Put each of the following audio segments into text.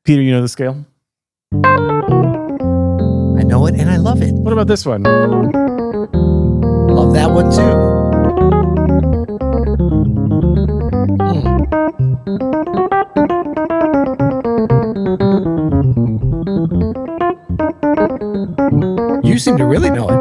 Peter, you know the scale? I know it and I love it. What about this one? Love that one too. You seem to really know it.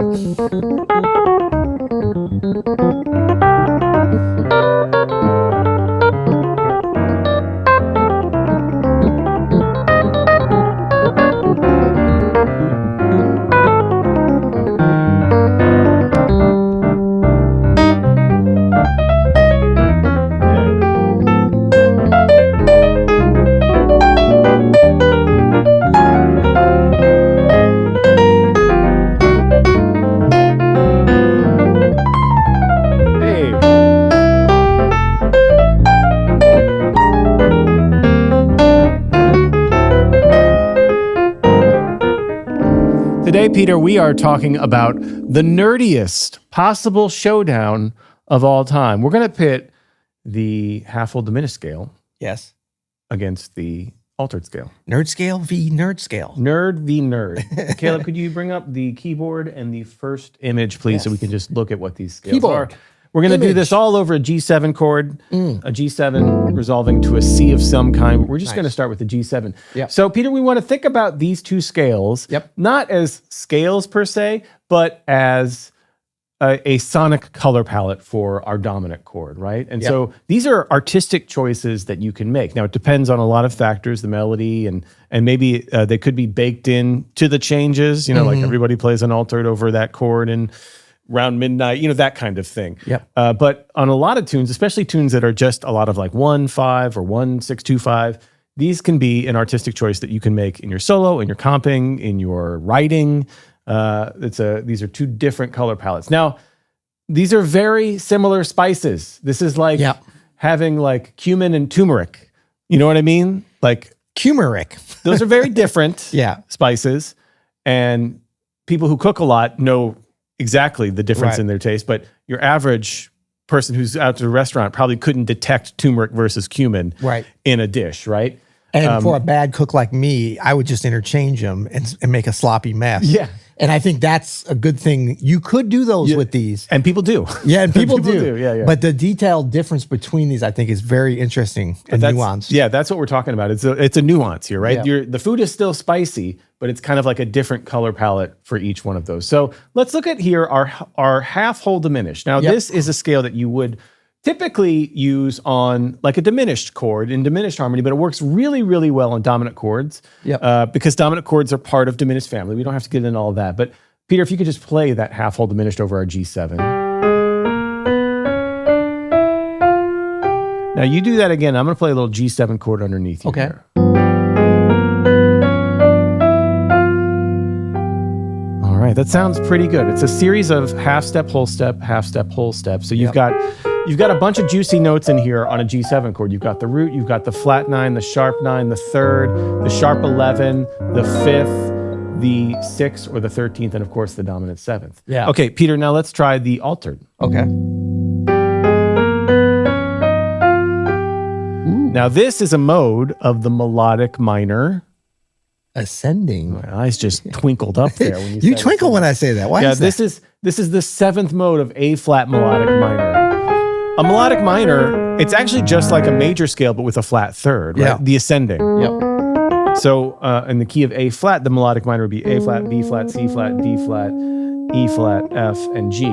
Today, Peter, we are talking about the nerdiest possible showdown of all time. We're going to pit the half-whole diminished scale Yes. against the altered scale. Nerd scale v nerd scale. Nerd v nerd. Caleb, could you bring up the keyboard and the first image, please, so we can just look at what these scales Keyboard. are? We're going to do this all over a G7 chord, a G7 resolving to a C of some kind. We're just going to start with the G7. Yep. So, Peter, we want to think about these two scales, not as scales per se, but as a sonic color palette for our dominant chord, right? And so these are artistic choices that you can make. Now, it depends on a lot of factors, the melody, and maybe they could be baked in to the changes, like everybody plays an altered over that chord and around midnight, that kind of thing. But on a lot of tunes, especially tunes that are just a lot of like 1-5 or 1-6-2-5, these can be an artistic choice that you can make in your solo, in your comping, in your writing. These are two different color palettes. Now, these are very similar spices. This is like having like cumin and turmeric. You know what I mean? Like Turmeric. Those are very different spices. And people who cook a lot know exactly the difference in their taste, but your average person who's out to a restaurant probably couldn't detect turmeric versus cumin in a dish, right? And for a bad cook like me, I would just interchange them and make a sloppy mess. Yeah. And I think that's a good thing. You could do those with these. And people do. Yeah, and people do. Yeah. But the detailed difference between these, I think, is very interesting and nuanced. Yeah, that's what we're talking about. It's a nuance here, right? The food is still spicy, but it's kind of like a different color palette for each one of those. So let's look at here our half-whole diminished. Now, this is a scale that you would typically use on like a diminished chord in diminished harmony, but it works really, really well on dominant chords because dominant chords are part of diminished family. We don't have to get into all that. But Peter, if you could just play that half-whole diminished over our G7. Now you do that again. I'm going to play a little G7 chord underneath you here. All right, that sounds pretty good. It's a series of half step, whole step, half step, whole step. So you've got a bunch of juicy notes in here on a G7 chord. You've got the root, you've got the flat 9, the sharp 9, the third, the sharp 11, the fifth, the 6th or the 13th, and of course the dominant 7th. Yeah. Okay, Peter, now let's try the altered. Okay. Now this is a mode of the melodic minor. Ascending. My eyes just twinkled up there when you twinkle when I say that. Why is that? This is the 7th mode of A flat melodic minor. A melodic minor, it's actually just like a major scale, but with a flat third, right? The ascending. So in the key of A flat, the melodic minor would be A flat, B flat, C flat, D flat, E flat, F, and G.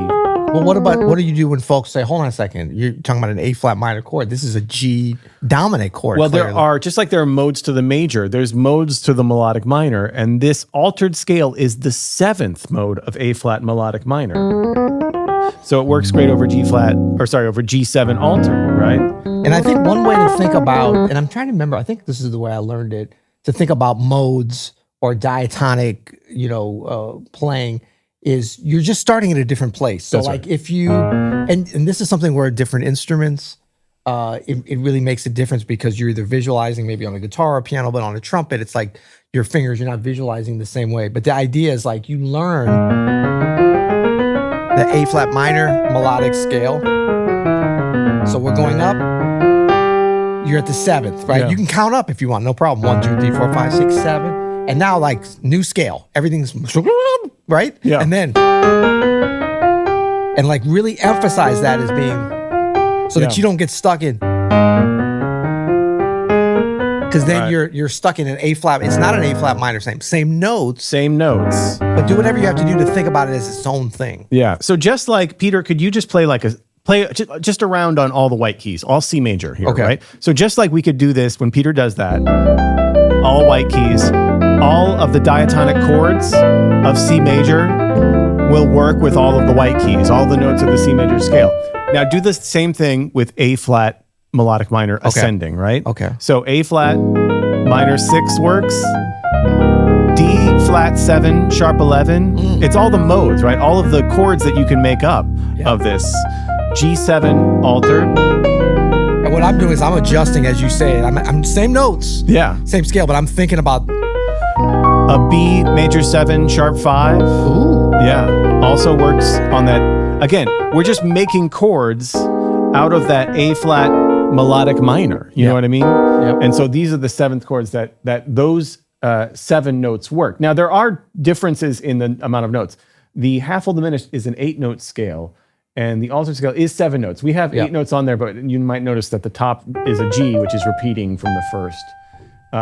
Well, what do you do when folks say, hold on a second, you're talking about an A flat minor chord. This is a G dominant chord. Well, there are, just like there are modes to the major, there's modes to the melodic minor, and this altered scale is the 7th mode of A flat melodic minor. So it works great over over G7 altered, right? And I think one way to think about, and I'm trying to remember, I think this is the way I learned it, to think about modes or diatonic, playing, is you're just starting at a different place. So if you, and this is something where different instruments, it really makes a difference because you're either visualizing maybe on a guitar or a piano, but on a trumpet, it's like your fingers, you're not visualizing the same way. But the idea is like you learn the A flat minor melodic scale. So we're going up, you're at the 7th, right? Yeah. You can count up if you want, no problem. 1, 2, 3, 4, 5, 6, 7. And now like new scale, everything's right? Yeah. And then, and like really emphasize that as being, so that you don't get stuck in, because then you're stuck in an A flat. It's not an A flat minor, same notes. Same notes. But do whatever you have to do to think about it as its own thing. Yeah. So just like Peter, could you just play just a round on all the white keys, all C major here, right? So just like we could do this when Peter does that, all white keys, all of the diatonic chords of C major will work with all of the white keys, all the notes of the C major scale. Now do the same thing with A flat melodic minor ascending, right? Okay. So A flat minor 6 works, D flat 7 sharp 11. It's all the modes, right? All of the chords that you can make up of this. G7 altered. And what I'm doing is I'm adjusting as you say it. I'm same notes, same scale, but I'm thinking about a B major 7 sharp 5. Ooh. Yeah, also works on that. Again, we're just making chords out of that A flat melodic minor. You know what I mean? Yep. And so these are the 7th chords that those 7 notes work. Now there are differences in the amount of notes. The half whole diminished is an 8-note scale, and the altered scale is 7 notes. We have 8 notes on there, but you might notice that the top is a G, which is repeating from the first.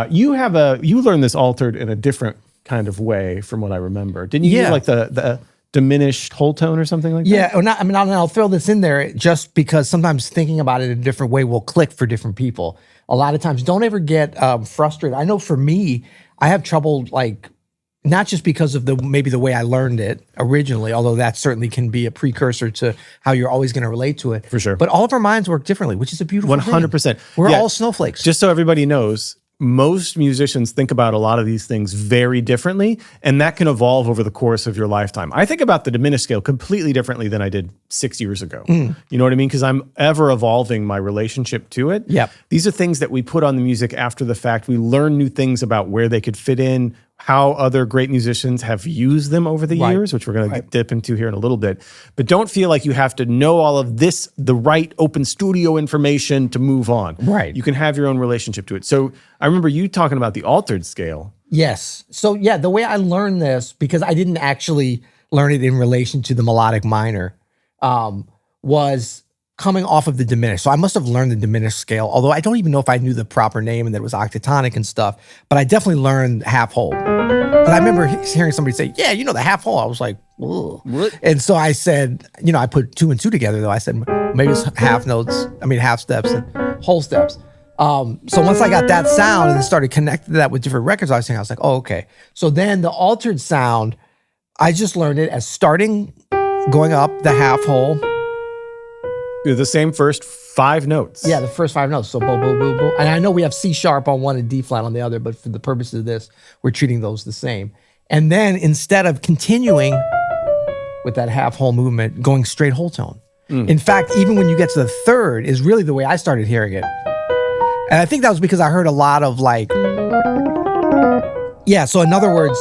You learned this altered in a different kind of way, from what I remember. Didn't you do like the diminished whole tone or something like that? Yeah, I'll throw this in there just because sometimes thinking about it in a different way will click for different people. A lot of times, don't ever get frustrated. I know for me, I have trouble like, not just because of maybe the way I learned it originally, although that certainly can be a precursor to how you're always going to relate to it. For sure. But all of our minds work differently, which is a beautiful 100%. thing. We're all snowflakes. Just so everybody knows, most musicians think about a lot of these things very differently, and that can evolve over the course of your lifetime. I think about the diminished scale completely differently than I did 6 years ago. You know what I mean? Because I'm ever evolving my relationship to it. Yep. These are things that we put on the music after the fact. We learn new things about where they could fit in, how other great musicians have used them over the years, which we're going to dip into here in a little bit. But don't feel like you have to know all of this, the right open studio information to move on. Right. You can have your own relationship to it. So I remember you talking about the altered scale. Yes. So yeah, the way I learned this, because I didn't actually learn it in relation to the melodic minor, was coming off of the diminished. So I must have learned the diminished scale, although I don't even know if I knew the proper name and that it was octatonic and stuff, but I definitely learned half whole. But I remember hearing somebody say, yeah, you know, the half whole. I was like, ugh. And so I said, you know, I put 2 and 2 together though. I said, maybe it's half steps and whole steps. So once I got that sound and then started connecting that with different records I was saying, I was like, oh, okay. So then the altered sound, I just learned it as starting, going up the half whole. The same first 5 notes. Yeah, the first 5 notes. So bo, bo, bo, bo. And I know we have C sharp on one and D flat on the other, but for the purposes of this, we're treating those the same. And then instead of continuing with that half whole movement, going straight whole tone. In fact, even when you get to the third is really the way I started hearing it. And I think that was because I heard a lot of like, yeah. So in other words,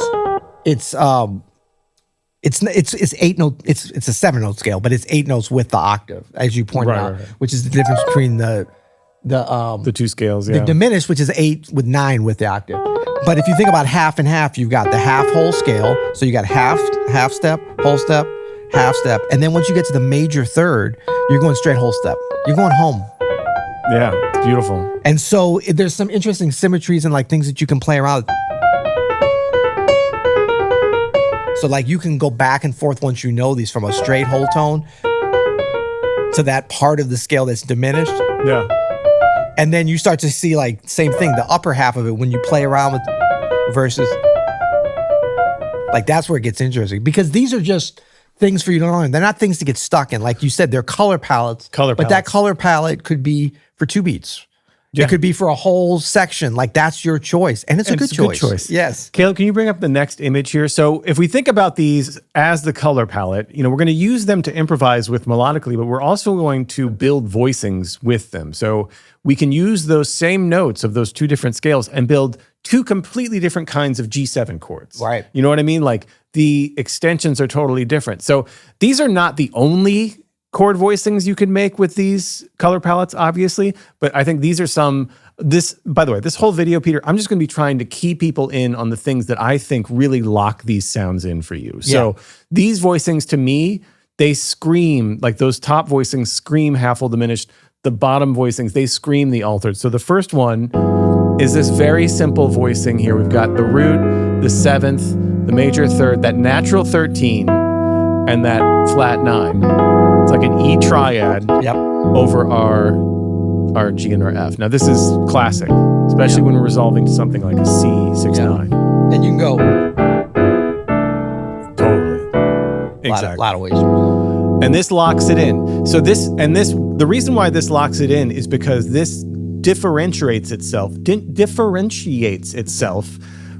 it's 8 note. It's a 7-note scale, but it's 8 notes with the octave, as you pointed out, which is the difference between the 2 scales. The diminished, which is 8 with 9 with the octave. But if you think about half and half, you've got the half whole scale. So you got half step, whole step, half step, and then once you get to the major third, you're going straight whole step. You're going home. Yeah, it's beautiful. And so there's some interesting symmetries and like things that you can play around. So like you can go back and forth once you know these from a straight whole tone to that part of the scale that's diminished. Yeah. And then you start to see like same thing, the upper half of it when you play around with verses. Like that's where it gets interesting because these are just things for you to learn. They're not things to get stuck in. Like you said, they're color palettes. But that color palette could be for 2 beats. Yeah. It could be for a whole section. Like that's your choice. And it's a good choice. Yes. Caleb, can you bring up the next image here? So if we think about these as the color palette, you know, we're going to use them to improvise with melodically, but we're also going to build voicings with them. So we can use those same notes of those 2 different scales and build 2 completely different kinds of G7 chords. Right. You know what I mean? Like the extensions are totally different. So these are not the only chord voicings you could make with these color palettes, obviously, but I think these are some. By the way, this whole video, Peter, I'm just going to be trying to key people in on the things that I think really lock these sounds in for you. So these voicings, to me, they scream, like those top voicings scream half full diminished. The bottom voicings, they scream the altered. So the first one is this very simple voicing here. We've got the root, the seventh, the major third, that natural 13, and that flat 9. It's like an E triad over our G and our F. Now this is classic, especially when we're resolving to something like a C6-9. And you can go totally. Exactly. A lot of ways. And this locks it in. So the reason why this locks it in is because this differentiates itself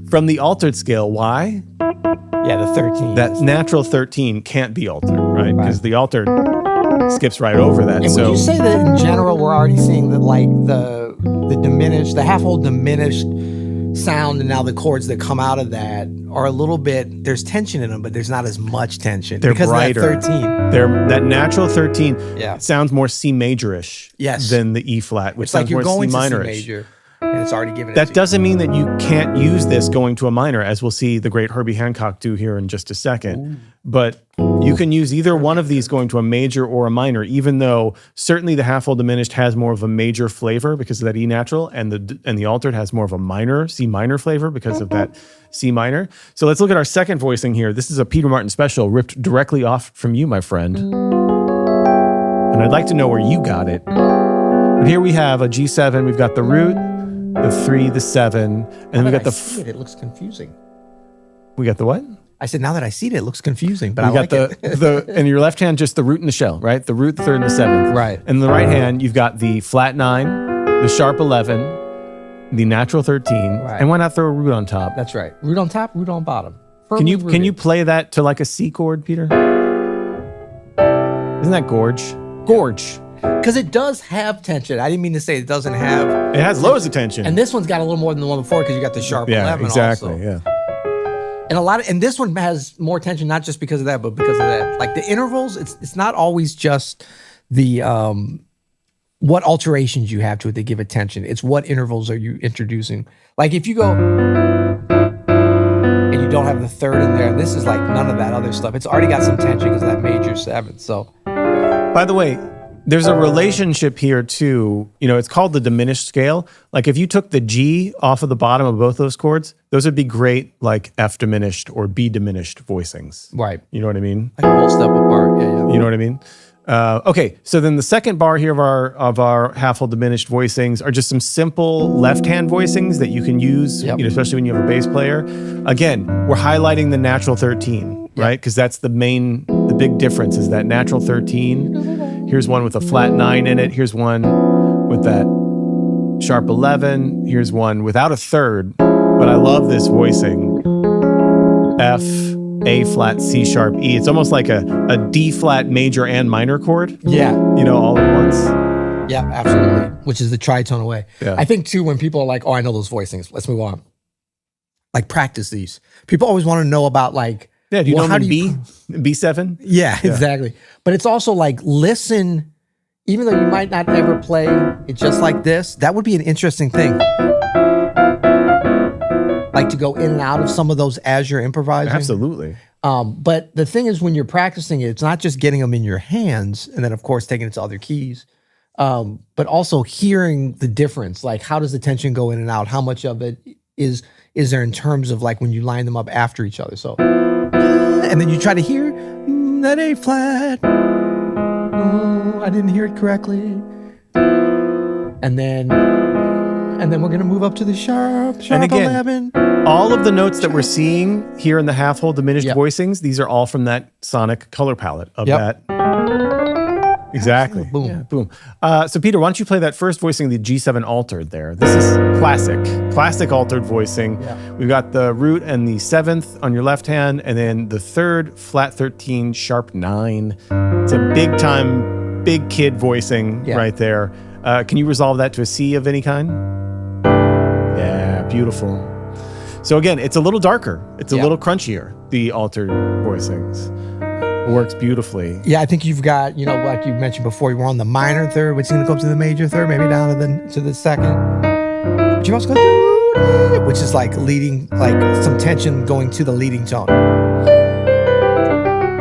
from the altered scale. Why? Yeah, the 13. That natural 13 can't be altered, right? Because the altered skips right over that. And would you say that in general we're already seeing that, like the diminished, the half whole diminished sound, and now the chords that come out of that are a little bit, there's tension in them, but there's not as much tension. They're because brighter. Of that 13. That natural 13 sounds more C major-ish than the E flat, which it's sounds like you're more going C to C minor-ish. major. And it's already given it That to doesn't mean that you can't use this going to a minor, as we'll see the great Herbie Hancock do here in just a second. Ooh. But you can use either one of these going to a major or a minor, even though certainly the half full diminished has more of a major flavor because of that E natural, and the altered has more of a minor, C minor flavor because of that C minor. So let's look at our second voicing here. This is a Peter Martin special ripped directly off from you, my friend. And I'd like to know where you got it. And here we have a G7. We've got the root, the 3, the 7, and we got the. It looks confusing. We got the what? I said, now that I see it, it looks confusing, but we got the in your left hand, just the root and the shell, right? The root, the 3rd, and the 7th. Right. And in the right hand, you've got the flat 9, the sharp 11, the natural 13, and why not throw a root on top? That's right. Root on top, root on bottom. Can you play that to like a C chord, Peter? Isn't that gorge? Gorge. Because it does have tension. I didn't mean to say it doesn't have. It has loads of tension. And this one's got a little more than the one before because you got the sharp 11 exactly, also. Yeah. And this one has more tension, not just because of that, but because of that. Like the intervals, it's not always just the what alterations you have to it that give it tension. It's what intervals are you introducing. Like if you go and you don't have the 3rd in there, this is like none of that other stuff. It's already got some tension because of that major 7th. So, by the way, there's a relationship here too. It's called the diminished scale. Like if you took the G off of the bottom of both those chords, those would be great like F diminished or B diminished voicings. Right. You know what I mean? Like a whole step apart. Yeah. You know what I mean? Okay, so then the second bar here of our half full diminished voicings are just some simple left-hand voicings that you can use, especially when you have a bass player. Again, we're highlighting the natural 13, right? Because that's the big difference is that natural 13. Here's one with a flat 9 in it. Here's one with that sharp 11. Here's one without a 3rd, but I love this voicing. F, A flat, C sharp, E. It's almost like a D flat major and minor chord. Yeah. All at once. Yeah, absolutely. Which is the tritone away. Yeah. I think too, when people are like, oh, I know those voicings. Let's move on. Like practice these. People always want to know about like, do you know how B7? Yeah, exactly. But it's also like listen, even though you might not ever play it just like this, that would be an interesting thing. Like to go in and out of some of those as you're improvising. Absolutely. But the thing is when you're practicing it, it's not just getting them in your hands and then of course taking it to other keys, but also hearing the difference. Like how does the tension go in and out? How much of it is there in terms of like when you line them up after each other? So, and then you try to hear that A flat. Oh, I didn't hear it correctly. And then we're gonna move up to the sharp and again, 11. All of the notes that we're seeing here in the half whole diminished voicings, these are all from that sonic color palette of that. Exactly. Boom. Yeah, boom. So Peter, why don't you play that first voicing, the G7 altered there? This is classic altered voicing. Yeah. We've got the root and the 7th on your left hand, and then the 3rd, flat 13, sharp 9. It's a big time, big kid voicing right there. Can you resolve that to a C of any kind? Yeah, beautiful. So again, it's a little darker. It's a little crunchier, the altered voicings. works beautifully. Yeah, I think you've got, like you mentioned before, you were on the minor third, which is going to go up to the major third, maybe down to the second. But you also go, which is like leading, like some tension going to the leading tone.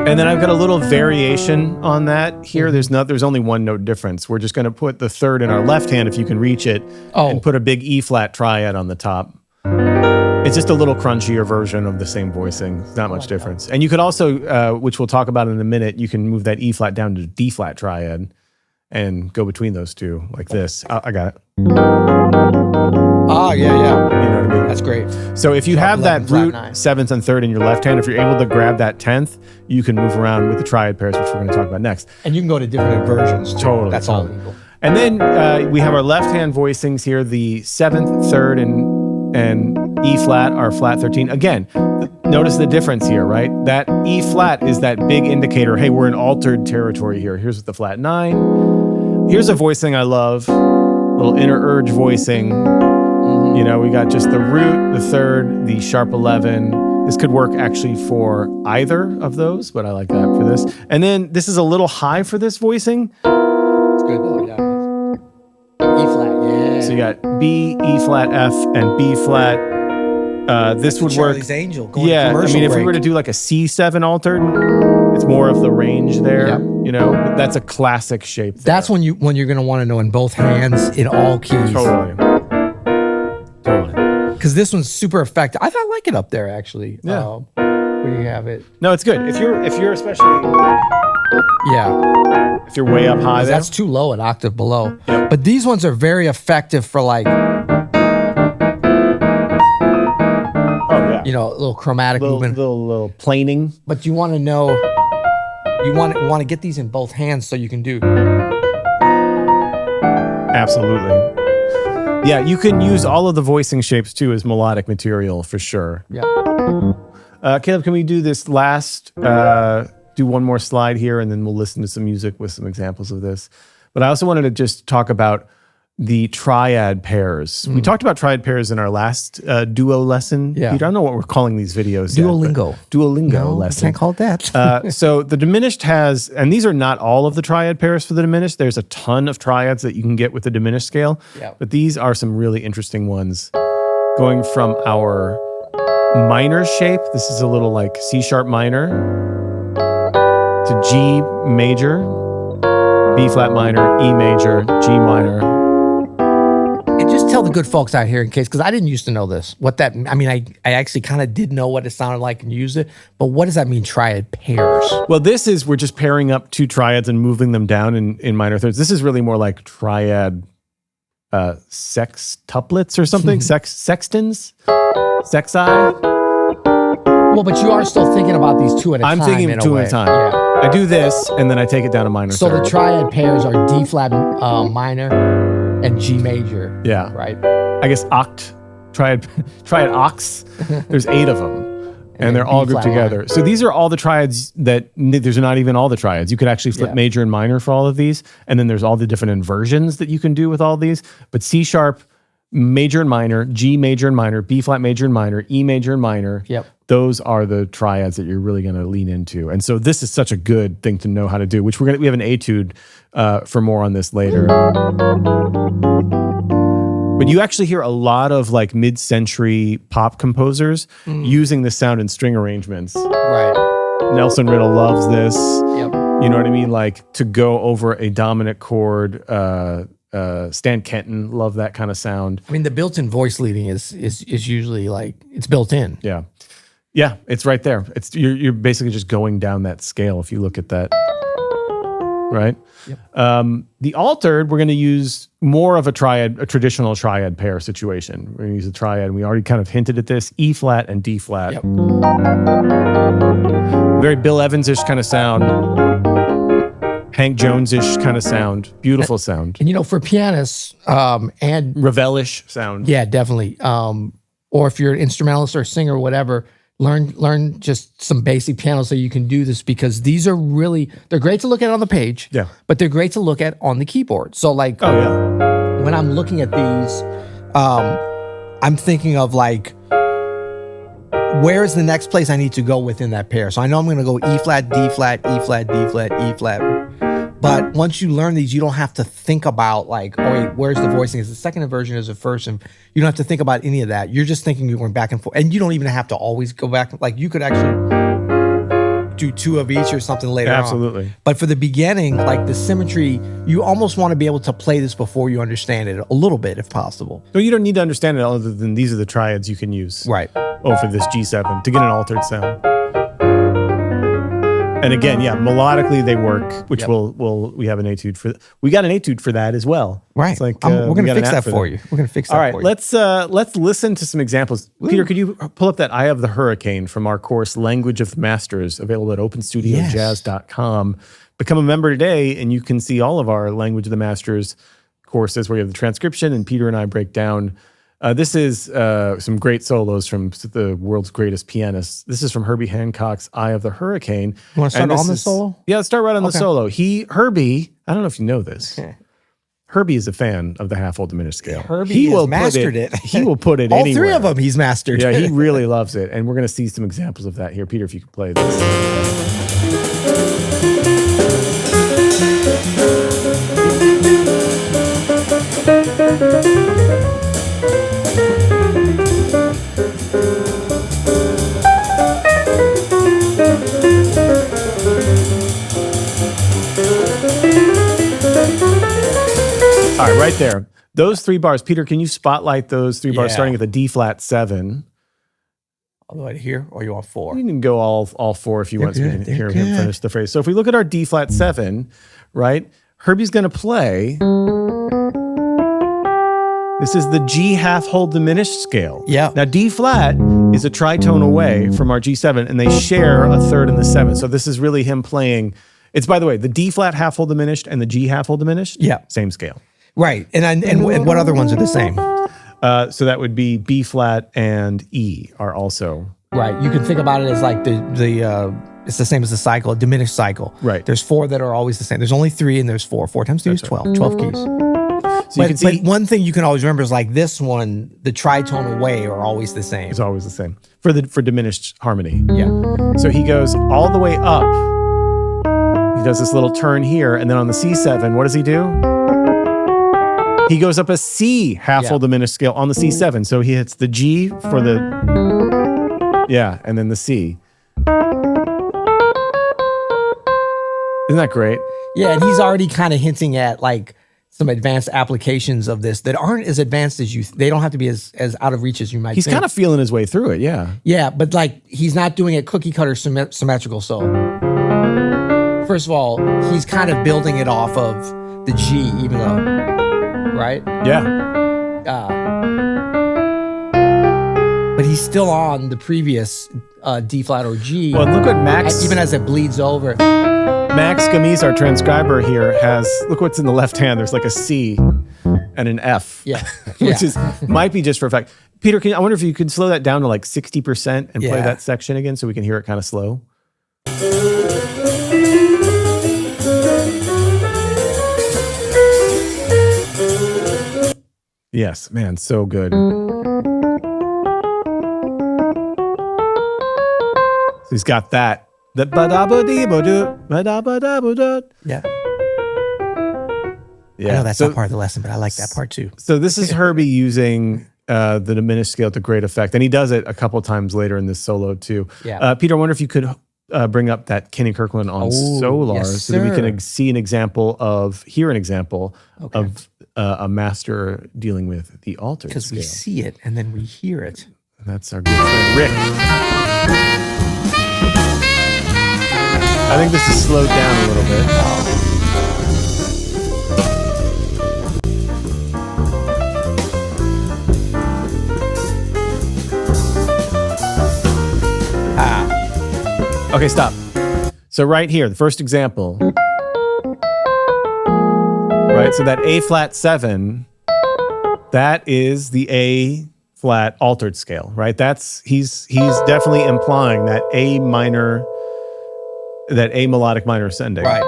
And then I've got a little variation on that here. There's only one note difference. We're just going to put the third in our left hand if you can reach it, and put a big E flat triad on the top. It's just a little crunchier version of the same voicing. It's not much difference. And you could also, which we'll talk about in a minute, you can move that E flat down to D flat triad and go between those two like this. I got it. Oh, yeah. You know what I mean? That's great. So if you have that root 7th and 3rd in your left hand, if you're able to grab that 10th, you can move around with the triad pairs, which we're going to talk about next. And you can go to different inversions too. Totally. That's all legal. And then we have our left hand voicings here, the 7th, 3rd, and E flat are flat 13. Again, notice the difference here, right? That E flat is that big indicator, hey, we're in altered territory here. Here's the flat 9. Here's a voicing I love, little inner urge voicing. We got just the root, the 3rd, the sharp 11. This could work actually for either of those, but I like that for this. And then this is a little high for this voicing. It's good though, yeah. E flat, yeah. So you got B, E flat, F, and B flat. This would work. Charlie's Angel. Going If we were to do like a C7 altered, it's more of the range there. But that's a classic shape. That's when you're going to want to know in both hands in all keys. Totally. Because this one's super effective. I like it up there actually. Yeah. Where you have it. No, it's good. If you're especially if you're way up high, that's too low, an octave below. Yep. But these ones are very effective for like. A little chromatic movement, little planing. But you want to know, you want to get these in both hands so you can do. Absolutely. Yeah, you can use all of the voicing shapes too as melodic material for sure. Yeah. Caleb, can we do this last? Do one more slide here, and then we'll listen to some music with some examples of this. But I also wanted to just talk about the triad pairs. We talked about triad pairs in our last duo lesson. Yeah. Peter, I don't know what we're calling these videos. Duolingo. Duolingo lesson. Can't call it that. So the diminished has, and these are not all of the triad pairs for the diminished. There's a ton of triads that you can get with the diminished scale. Yeah. But these are some really interesting ones. Going from our minor shape, this is a little like C sharp minor, to G major, B flat minor, E major, G minor. And just tell the good folks out here in case, because I didn't used to know this. I actually kind of did know what it sounded like and used it, but what does that mean, triad pairs? Well, we're just pairing up two triads and moving them down in minor thirds. This is really more like triad sextuplets or something, sextins, sexi. Well, but you are still thinking about these two at a time. I'm thinking two at a time. Yeah. I do this, and then I take it down to minor So third. the triad pairs are D flat minor and G major. Yeah. Right. I guess triad ox. There's 8 of them, and they're all grouped together. Minor. So these are all the triads there's not even all the triads. You could actually flip major and minor for all of these, and then there's all the different inversions that you can do with all these. But C sharp, major and minor, G major and minor, B flat major and minor, E major and minor. Yep. Those are the triads that you're really going to lean into. And so this is such a good thing to know how to do, which we have an etude for more on this later. But you actually hear a lot of like mid-century pop composers using this sound in string arrangements. Right. Nelson Riddle loves this. Yep. You know what I mean? Like to go over a dominant chord. Stan Kenton loved that kind of sound. I mean, the built-in voice leading is usually like it's built in. Yeah. Yeah, it's right there. You're basically just going down that scale if you look at that. Right? Yep. The altered, we're going to use more of a traditional triad pair situation. We're going to use a triad. We already kind of hinted at this, E flat and D flat. Yep. Very Bill Evans-ish kind of sound. Hank Jones-ish kind of sound. Beautiful sound. And for pianists and Ravel-ish sound. Yeah, definitely. Or if you're an instrumentalist or singer or whatever, learn just some basic piano so you can do this, because these are they're great to look at on the page. Yeah. But they're great to look at on the keyboard. So like when I'm looking at these, I'm thinking of like where is the next place I need to go within that pair? So I know I'm going to go E flat, D flat, E flat, D flat, E flat. But once you learn these, you don't have to think about like, oh wait, where's the voicing? Is the second inversion, is the first? And you don't have to think about any of that. You're just thinking you're going back and forth. And you don't even have to always go back. Like you could actually do 2 of each or something later on. Absolutely. But for the beginning, like the symmetry, you almost want to be able to play this before you understand it a little bit if possible. So you don't need to understand it other than these are the triads you can use. Right. Oh, for this G7 to get an altered sound. And again, yeah, melodically they work, which we have an etude for. We got an etude for that as well. Right. It's like we're going to fix that for for you. We're going to fix that All right, for you. let's listen to some examples. Ooh. Peter, could you pull up that Eye of the Hurricane from our course Language of the Masters, available at openstudiojazz.com. Become a member today and you can see all of our Language of the Masters courses where you have the transcription and Peter and I break down. This is some great solos from the world's greatest pianists. This is from Herbie Hancock's Eye of the Hurricane. You want to start on the solo? Yeah, let's start right on the solo. Herbie, I don't know if you know this. Herbie is a fan of the half-whole diminished scale. Herbie has mastered it. He will put it all anywhere. 3 of them he's mastered. Yeah, he really loves it. And we're going to see some examples of that here. Peter, if you could play this. All right, right there. Those 3 bars. Peter, can you spotlight those 3 bars starting at the D flat 7? All the way to here, or you want 4? You can go all 4 if you want, so we can hear him finish the phrase. So if we look at our D flat 7, right, Herbie's going to play. This is the G half-whole diminished scale. Yeah. Now, D flat is a tritone away from our G7, and they share a third in the 7. So this is really him playing. It's, by the way, the D flat half-whole diminished and the G half-whole diminished. Yeah. Same scale. Right. And what other ones are the same? So that would be B flat and E are also. Right. You can think about it as like it's the same as the cycle, a diminished cycle. Right. There's 4 that are always the same. There's only 3 and there's 4. 4 times 2 is 12. 12 keys. So you can see, but one thing you can always remember is like this one, the tritone away are always the same. It's always the same for diminished harmony. Yeah. So he goes all the way up. He does this little turn here, and then on the C7, what does he do? He goes up a C half-whole diminished scale on the C7. So he hits the G for the, and then the C. Isn't that great? Yeah, and he's already kind of hinting at like some advanced applications of this that aren't as advanced as they don't have to be as out of reach as you might He's think. kind of feeling his way through it, yeah. Yeah, but like he's not doing it cookie cutter symmetrical. So first of all, he's kind of building it off of the G, even though, right? Yeah. But he's still on the previous D flat or G. Well, look what Max, even as it bleeds over. Max Gamise, our transcriber here, has, look what's in the left hand. There's like a C and an F. Yeah. Which might be just for effect. Peter, I wonder if you could slow that down to like 60% and play that section again so we can hear it kind of slow. Yes, man, so good. So he's got that. The Yeah. Yeah. I know that's not part of the lesson, but I like that part too. So this is Herbie using the diminished scale to great effect. And he does it a couple times later in this solo too. Yeah. Peter, I wonder if you could bring up that Kenny Kirkland on Solar so that we can hear an example of a master dealing with the altered scale. Because we see it and then we hear it. And that's our good friend Rick. I think this is slowed down a little bit. Okay, stop. So right here, the first example. Right, so that A flat 7, that is the A flat altered scale, right? He's definitely implying that A melodic minor ascending. Right.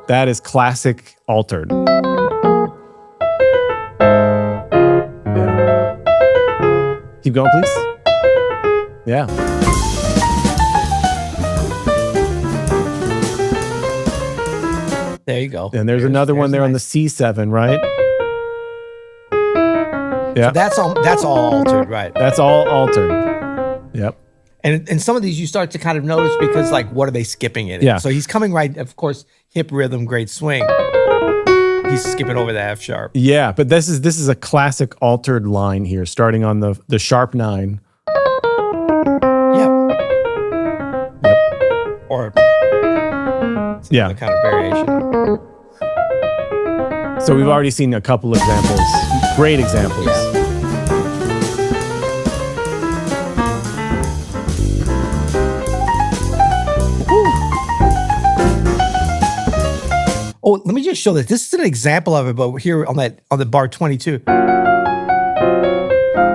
That is classic altered. Yeah. Keep going, please. Yeah. There you go. And there's another one there on the C7, right? Yeah. So that's all altered, right? That's all altered. Yep. And some of these you start to kind of notice because like, what are they skipping in it? Yeah. So he's coming right, of course, hip rhythm, great swing. He's skipping over the F sharp. Yeah, but this is a classic altered line here, starting on the sharp 9. Yep. Yep. Or Yeah. kind of variation. So we've already seen a couple examples, great examples. Yeah. Oh, let me just show this. This is an example of it, but here on the bar 22.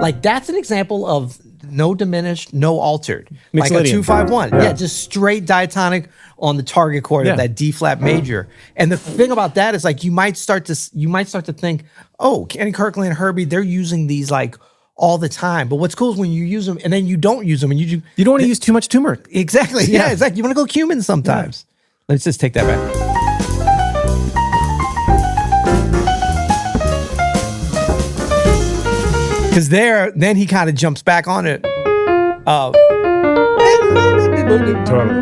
Like that's an example of no diminished, no altered. Like a Mixolydian. 2-5-1. Yeah. Yeah, just straight diatonic on the target chord of that D flat major. And the thing about that is like you might start to think, oh, Kenny Kirkland and Herbie, they're using these like all the time. But what's cool is when you use them and then you don't use them and you don't want to use too much turmeric. Exactly. Yeah, exactly. You want to go cumin sometimes. Yeah. Let's just take that back. Because then he kind of jumps back on it. Totally.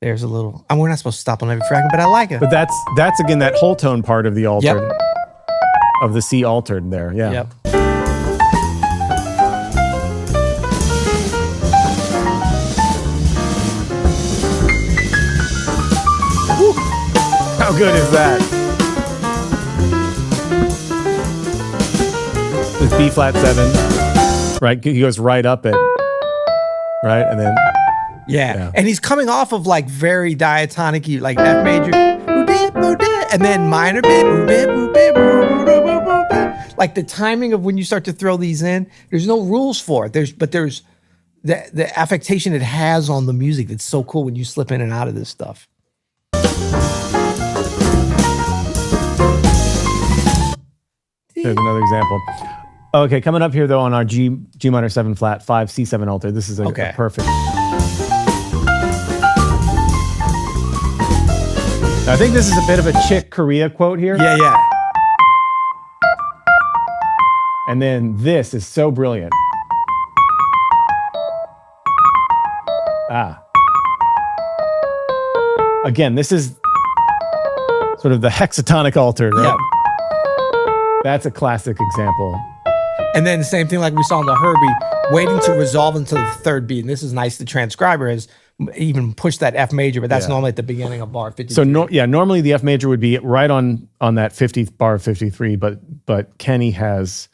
There's a little. We're not supposed to stop on every fragment, but I like it. But that's again that whole tone part of the altered, of the C altered there. Yeah. Yep. How good is that? This B flat 7, right? He goes right up it, right, and then and he's coming off of like very diatonic, like F major, and then minor, like the timing of when you start to throw these in. There's no rules for it. There's the affectation it has on the music. That's so cool when you slip in and out of this stuff. There's another example. Okay, coming up here though on our G minor 7 flat 5 C7 alter. This is a perfect. I think this is a bit of a Chick Corea quote here. Yeah. And then this is so brilliant. Again, this is sort of the hexatonic altered, right? Yep. That's a classic example. And then the same thing like we saw in the Herbie, waiting to resolve into the third beat. And this is nice. The transcriber has even pushed that F major, but that's normally at the beginning of bar 53. So normally the F major would be right on that 50th bar 53, but Kenny has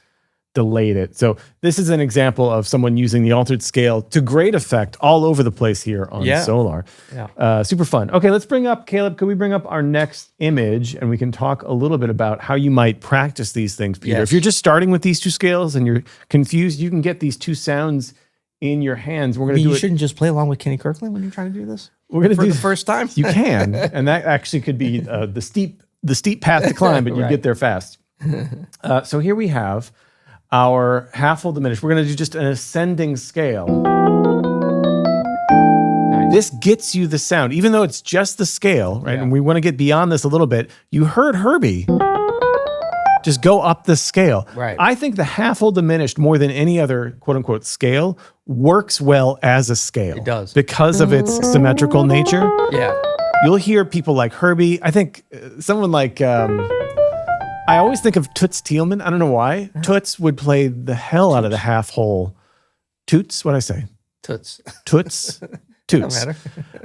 delayed it. So this is an example of someone using the altered scale to great effect all over the place here on Solar. Yeah. Super fun. Okay, let's bring up, Caleb, could we bring up our next image and we can talk a little bit about how you might practice these things, Peter. Yes. If you're just starting with these two scales and you're confused, you can get these two sounds in your hands. We're going to do You it. shouldn't just play along with Kenny Kirkland when you're trying to do this? We're going to do the first time? You can, and that actually could be the steep path to climb, but you get there fast. So here we have our half full diminished. We're going to do just an ascending scale. Nice. This gets you the sound, even though it's just the scale, right? Yeah. And we want to get beyond this a little bit. You heard Herbie just go up the scale. Right. I think the half full diminished more than any other quote unquote scale works well as a scale. It does. Because of its symmetrical nature. Yeah. You'll hear people like Herbie. I think someone like, I always think of Toots Thielman. I don't know why. Toots would play the hell out of the half whole. Toots? What'd I say? Toots. Toots? Toots. Don't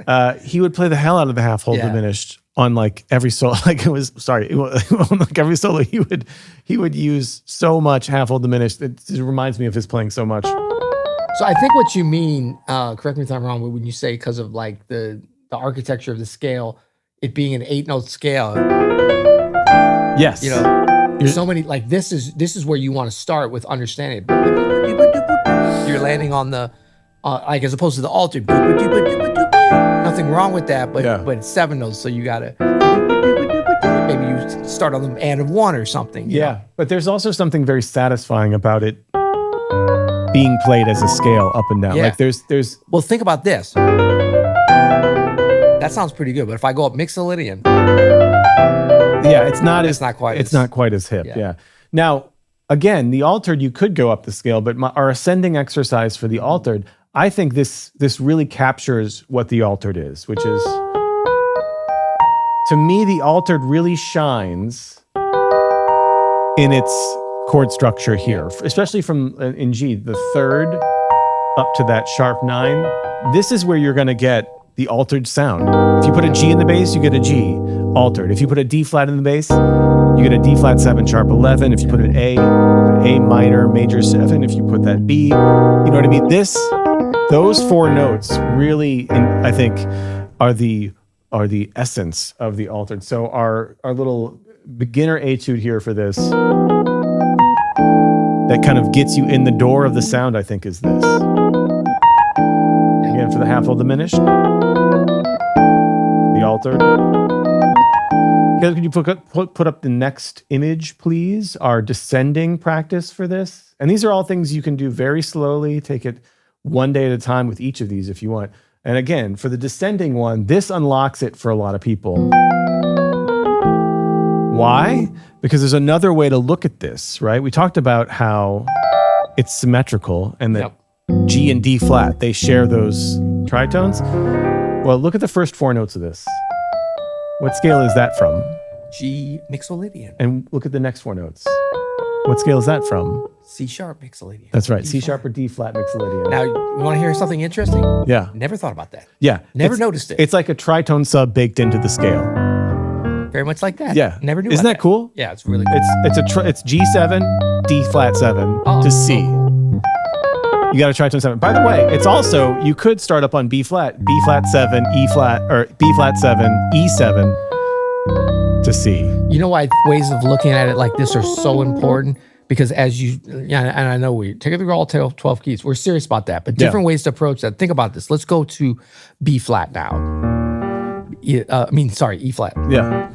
matter. He would play the hell out of the half whole diminished on like every solo. Like on like every solo he would use so much half whole diminished. It reminds me of his playing so much. So I think what you mean, correct me if I'm wrong, but when you say because of like the architecture of the scale, it being an 8-note scale. Yes. You know, so many, like this is where you want to start with understanding it. You're landing on the, like as opposed to the altered. Now nothing wrong with that, but Yeah. but it's 7 notes, so you gotta maybe you start on the and of 1 or something. you know? But there's also something very satisfying about it being played as a scale up and down. Yeah. Like there's Well, think about this. That sounds pretty good, but if I go up Mixolydian, it's not It's not quite it's as- not quite as hip. Yeah. Yeah. Now, again, the altered you could go up the scale, but our ascending exercise for the altered, I think this really captures what the altered is, which is, to me, the altered really shines in its chord structure here, especially from in G, the third up to that sharp 9. This is where you're going to get the altered sound. If you put a G in the bass, you get a G altered. If you put a D flat in the bass, you get a D flat 7 sharp 11. If you put an A minor major 7. If you put that B, you know what I mean? Those 4 notes really, I think, are the essence of the altered. So our little beginner etude here for this, that kind of gets you in the door of the sound, I think, is this. Again, for the half whole diminished, the altered. Guys, could you put up the next image, please? Our descending practice for this. And these are all things you can do very slowly. Take it one day at a time with each of these if you want. And again, for the descending one, this unlocks it for a lot of people. Why? Because there's another way to look at this, right? We talked about how it's symmetrical and that G and D flat, they share those tritones. Well, look at the first 4 notes of this. What scale is that from? G Mixolydian, And look at the next 4 notes. What scale is that from? C sharp Mixolydian. That's right, D C flat. sharp or D flat Mixolydian. Now, you want to hear something interesting? Yeah, Never thought about that. yeah. Never It's- noticed it. It's like a tritone sub baked into the scale. Very much like that. Yeah. Never knew. Isn't about that cool? Yeah, it's really cool. It's G7, D flat 7 to C. You got to tritone 7. By the way, it's also, you could start up on B flat 7, E flat, or B flat 7, E7 to C. You know why ways of looking at it like this are so important? Because as you, and I know we take it all 12 keys. We're serious about that, but different ways to approach that. Think about this. Let's go to B flat now. E flat. Yeah.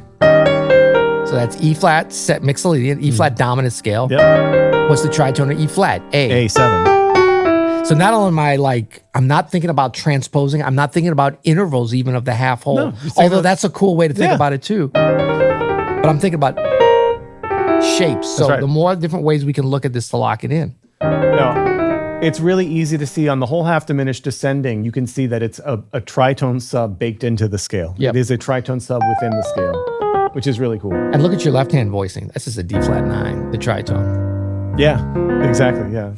So that's E flat set Mixolydian, E flat dominant scale. Yep. What's the tritone of E flat? A. A7. So not only am I I'm not thinking about transposing, I'm not thinking about intervals even of the half whole. No, you're thinking Although about- that's a cool way to think Yeah. about it too. But I'm thinking about shapes. So right. the more different ways we can look at this to lock it in. No, it's really easy to see on the whole half diminished descending. You can see that it's a tritone sub baked into the scale. Yep. It is a tritone sub within the scale, which is really cool. And look at your left hand voicing. This is a D flat 9, the tritone. Yeah, exactly. Yeah.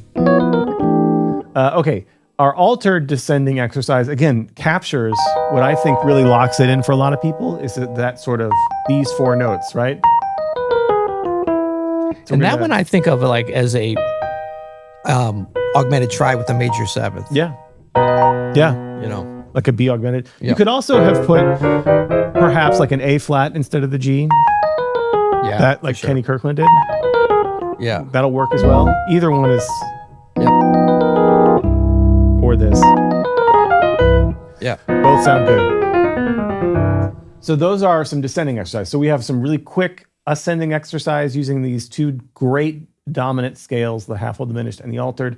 Okay. Our altered descending exercise, again, captures what I think really locks it in for a lot of people is that sort of these 4 notes, right? So And we're that gonna- one I think of as a augmented tri with a major 7th. Yeah. Yeah. You know. Like a B augmented. You Yep. could also have put perhaps like an A flat instead of the G. Yeah. That like for sure. Kenny Kirkland did. Yeah. That'll work as well. Either one is Yep. or this. Yeah. Both sound good. So those are some descending exercises. So we have some really quick ascending exercise using these 2 great dominant scales, the half whole diminished and the altered,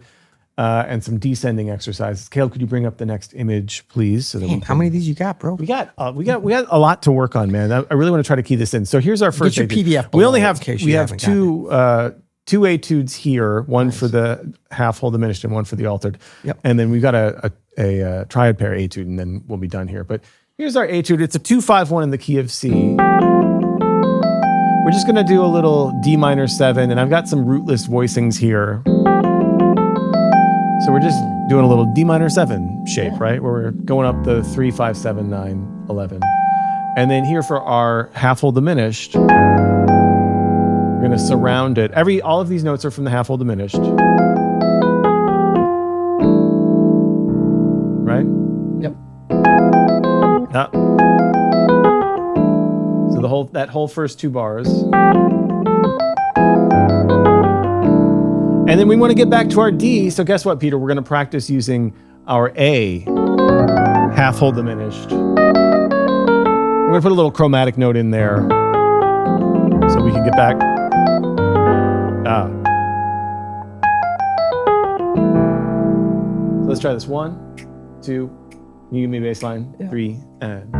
and some descending exercises. Caleb, could you bring up the next image, please? So that we How many of these you got, bro? We got a lot to work on, man. I really want to try to key this in. So here's our first your etude. PDF We only below have in case you we have haven't two etudes here, one for the half whole diminished and one for the altered. Yep. And then we've got a triad pair etude, and then we'll be done here. But here's our etude. It's a 2-5-1 in the key of C. We're just gonna do a little D minor 7, and I've got some rootless voicings here. So we're just doing a little D minor 7 shape, right? Where we're going up the 3, 5, 7, 9, 11. And then here for our half whole diminished, we're gonna surround it. All of these notes are from the half whole diminished. Right? Yep. Yeah. So that whole first 2 bars. And then we want to get back to our D. So guess what, Peter? We're going to practice using our A half whole diminished. I'm going to put a little chromatic note in there so we can get back. So let's try this. 1, 2. You give me bass line. 3 and.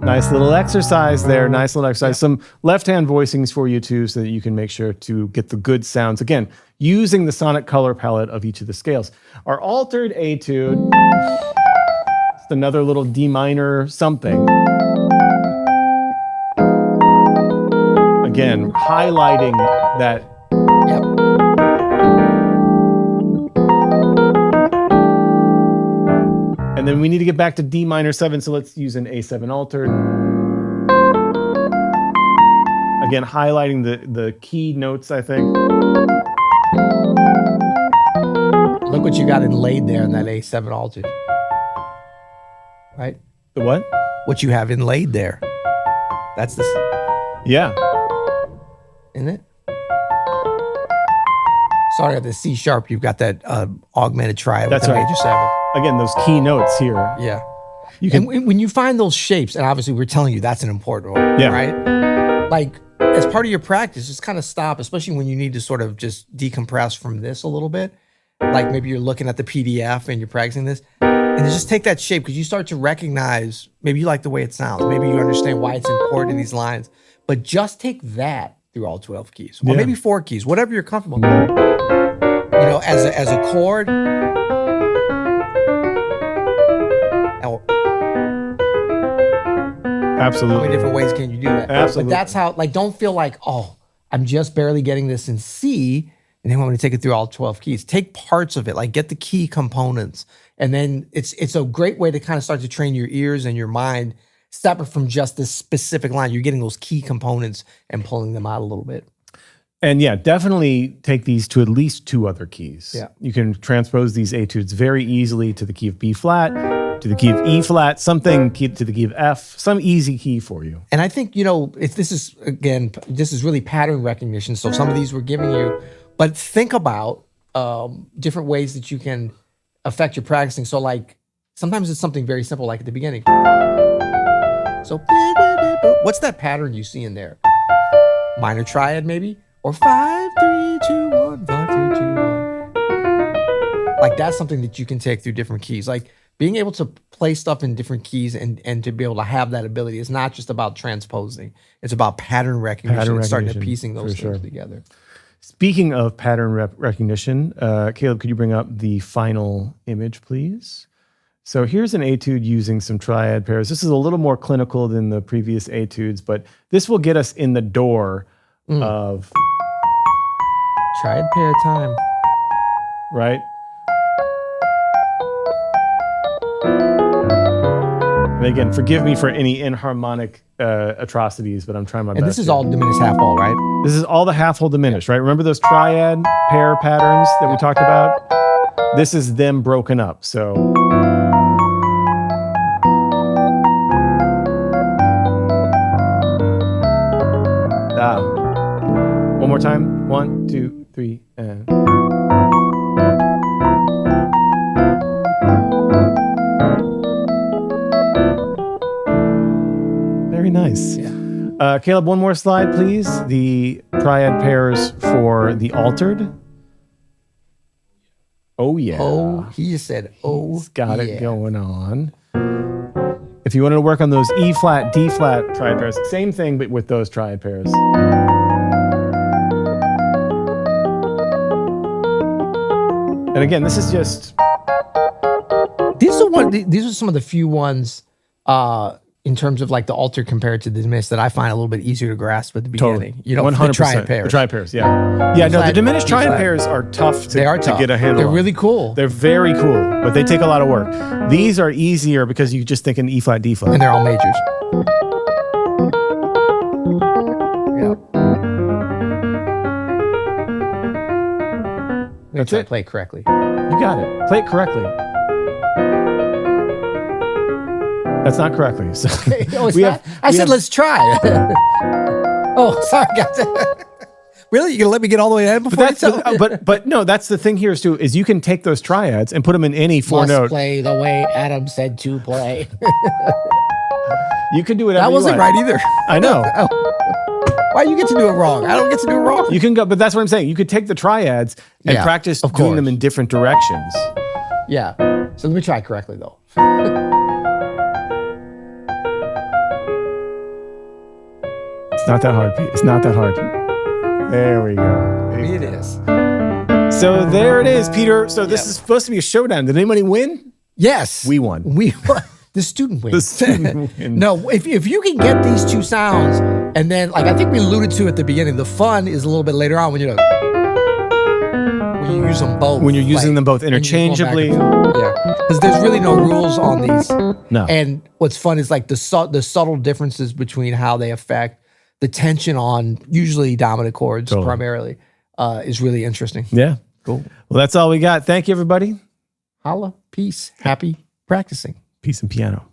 Nice little exercise there. Nice little exercise. Some left-hand voicings for you too, so that you can make sure to get the good sounds. Again, using the sonic color palette of each of the scales. Our altered etude, it's another little D minor something. Again, highlighting that. And then we need to get back to D minor 7, so let's use an A7 altered. Again, highlighting the key notes, I think. Look what you got inlaid there in that A7 altered. Right? The what? What you have inlaid there. That's the... Yeah. Isn't it? Sorry, at the C sharp, you've got that augmented triad with the major 7. Again, those key notes here. Yeah. You can, and when you find those shapes, and obviously we're telling you that's an important one, right? Like, as part of your practice, just kind of stop, especially when you need to sort of just decompress from this a little bit. Like maybe you're looking at the PDF and you're practicing this, and just take that shape, because you start to recognize, maybe you like the way it sounds, maybe you understand why it's important in these lines, but just take that through all 12 keys, or maybe 4 keys, whatever you're comfortable with. You know, as a chord. Absolutely. How many different ways can you do that? Absolutely. But that's how, like, don't feel like, oh, I'm just barely getting this in C, and then I'm going to take it through all 12 keys. Take parts of it, like get the key components. And then it's a great way to kind of start to train your ears and your mind separate from just this specific line. You're getting those key components and pulling them out a little bit. And yeah, definitely take these to at least 2 other keys. Yeah. You can transpose these etudes very easily to the key of B flat, to the key of E flat, something to the key of F, some easy key for you. And I think, you know, if this is, again, this is really pattern recognition. So some of these we're giving you, but think about different ways that you can affect your practicing. So like, sometimes it's something very simple, like at the beginning. So what's that pattern you see in there? Minor triad maybe? Or 5, 3, 2, 1, 5, 3, 2, 1. Like that's something that you can take through different keys. Like being able to play stuff in different keys and to be able to have that ability is not just about transposing. It's about pattern recognition and starting to piecing those things together. Speaking of pattern recognition, Caleb, could you bring up the final image, please? So here's an etude using some triad pairs. This is a little more clinical than the previous etudes, but this will get us in the door of... Triad pair time. Right? And again, forgive me for any inharmonic atrocities, but I'm trying my best. And this is all diminished half whole, right? This is all the half whole diminished, right? Remember those triad pair patterns that we talked about? This is them broken up, so... One more time. 1, 2, 3, and... Very nice. Yeah. Caleb, one more slide, please. The triad pairs for the altered. Oh, yeah. Oh, he just said, oh, he's got it going on. If you wanted to work on those E flat, D flat triad pairs, same thing, but with those triad pairs. And again, this is just... These are some of the few ones in terms of like the altered compared to the diminished that I find a little bit easier to grasp at the beginning. Totally. You know, 100%. the triad pairs. The triad pairs, yeah. Yeah, no, the diminished triad pairs are tough to get a handle on. They're really cool. They're very cool, but they take a lot of work. These are easier because you just think in E flat, D flat. And they're all majors. Yeah. That's try to it. play it correctly. You got it. Play it correctly. That's not correctly. So Oh, it's not? I said, let's try. Oh, sorry, guys. Really? You gonna let me get all the way down before but no, that's the thing here is you can take those triads and put them in any four note. Play the way Adam said to play. You can do it. That wasn't right either. I know. Why you get to do it wrong? I don't get to do it wrong. You can go, but that's what I'm saying. You could take the triads and practice doing them in different directions. Yeah. So let me try it correctly though. It's not that hard, Pete. It's not that hard. There we go. It is. So there it is, Peter. So this is supposed to be a showdown. Did anybody win? Yes. We won. We won. The student wins. The student wins. No, if you can get these two sounds, and then like I think we alluded to at the beginning, the fun is a little bit later on when you use them both. When you're using them both interchangeably. Yeah, because there's really no rules on these. No. And what's fun is like the subtle differences between how they affect the tension on usually dominant chords primarily is really interesting. Yeah. Cool. Well, that's all we got. Thank you, everybody. Holla. Peace. Happy practicing. Peace and piano.